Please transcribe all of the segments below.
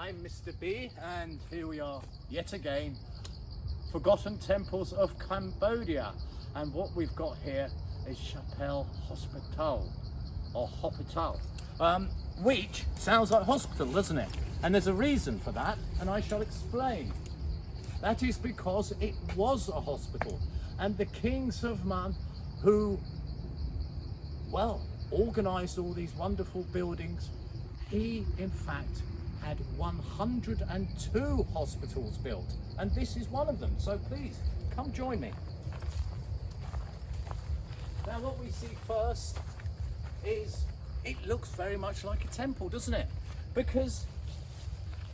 I'm Mr. B, and here we are yet again, Forgotten Temples of Cambodia. And what we've got here is Chappell Hospital, or Hospital, which sounds like hospital, doesn't it? And there's a reason for that, and I shall explain. That is because it was a hospital, and the kings of Man, who, well, organised all these wonderful buildings, he in fact had 102 hospitals built, and this is one of them. So please come join me. Now what we see first is it looks very much like a temple, doesn't it? Because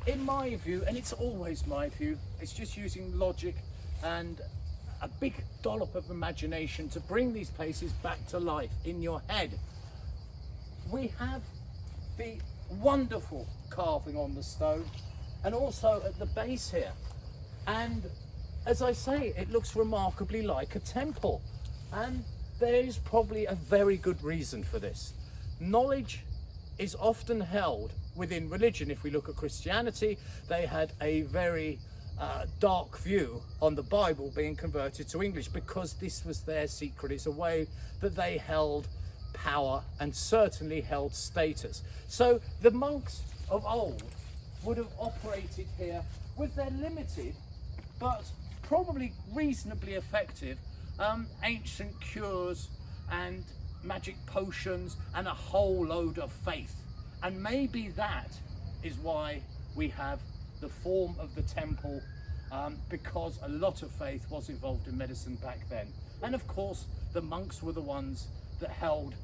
in my view, and it's always my view, it's just using logic and a big dollop of imagination to bring these places back to life in your head. We have the wonderful carving on the stone, and also at the base here, and as I say, it looks remarkably like a temple, and there is probably a very good reason for this. Knowledge is often held within religion. If we look at Christianity, they had a very dark view on the Bible being converted to English because this was their secret. It's a way that they held power and certainly held status. So the monks of old would have operated here with their limited but probably reasonably effective ancient cures and magic potions and a whole load of faith. And maybe that is why we have the form of the temple, because a lot of faith was involved in medicine back then. And of course the monks were the ones that held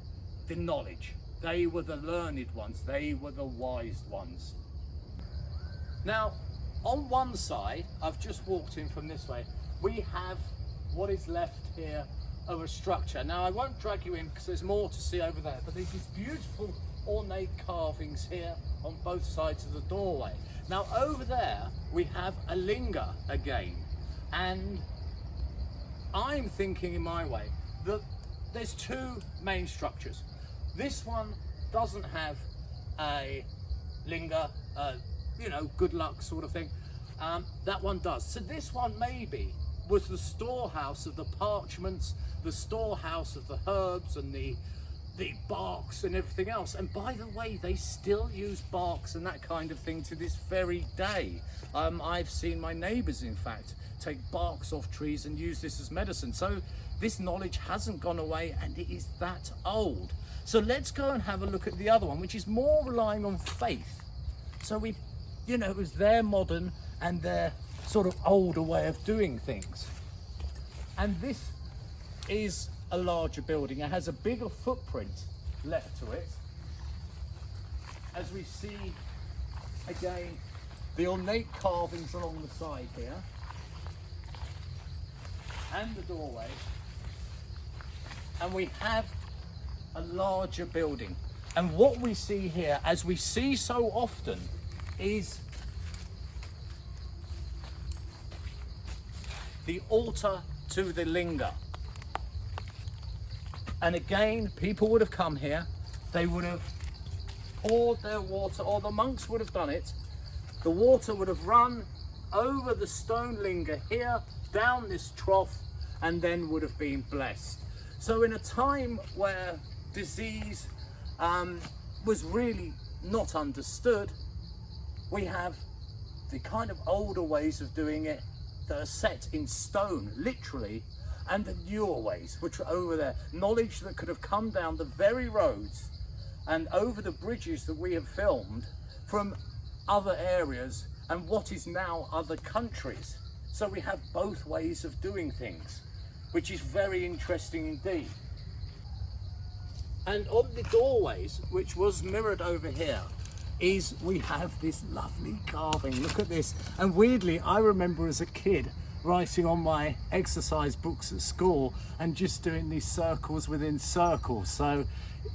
the knowledge. They were the learned ones, they were the wise ones. Now on one side, I've just walked in from this way, we have what is left here of a structure. Now I won't drag you in because there's more to see over there, but there's these beautiful ornate carvings here on both sides of the doorway. Now over there we have a linga again, and I'm thinking in my way that there's two main structures. This one doesn't have a linga, you know, good luck sort of thing. That one does. So this one maybe was the storehouse of the parchments, the storehouse of the herbs and the barks and everything else. And by the way, they still use barks and that kind of thing to this very day. I've seen my neighbours in fact take barks off trees and use this as medicine. So this knowledge hasn't gone away, and it is that old. So let's go and have a look at the other one, which is more relying on faith. So we, you know, it was their modern and their sort of older way of doing things. And this is a larger building. It has a bigger footprint left to it. As we see again the ornate carvings along the side here and the doorway, and we have a larger building. And what we see here, as we see so often, is the altar to the linga. And again, people would have come here, they would have poured their water, or the monks would have done it. The water would have run over the stone linga here, down this trough, and then would have been blessed. So in a time where disease was really not understood, we have the kind of older ways of doing it that are set in stone, literally, and the newer ways, which are over there. Knowledge that could have come down the very roads and over the bridges that we have filmed from other areas and what is now other countries. So we have both ways of doing things, which is very interesting indeed. And on the doorways, which was mirrored over here, is we have this lovely carving. Look at this. And weirdly, I remember as a kid writing on my exercise books at school and just doing these circles within circles. So,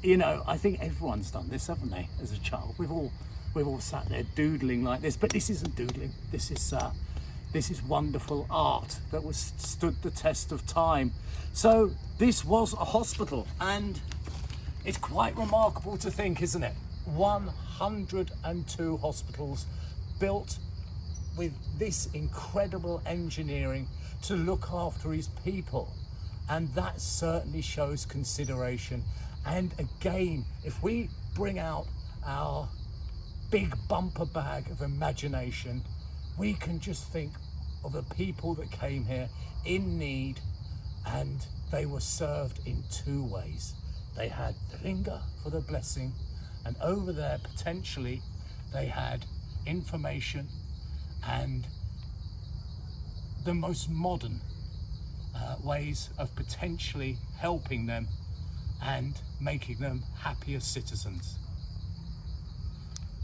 you know, I think everyone's done this, haven't they, as a child? We've all sat there doodling like this, but this isn't doodling. This is wonderful art that was stood the test of time. So this was a hospital, and it's quite remarkable to think, isn't it? 102 hospitals built with this incredible engineering to look after his people. And that certainly shows consideration. And again, if we bring out our big bumper bag of imagination, we can just think of the people that came here in need, and they were served in two ways. They had the linga for the blessing, and over there potentially they had information and the most modern ways of potentially helping them and making them happier citizens.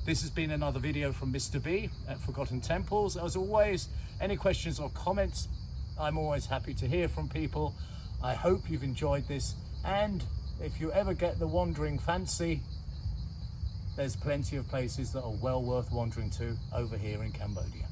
This has been another video from Mr. B at Forgotten Temples. As always, any questions or comments, I'm always happy to hear from people. I hope you've enjoyed this, and if you ever get the wandering fancy, there's plenty of places that are well worth wandering to over here in Cambodia.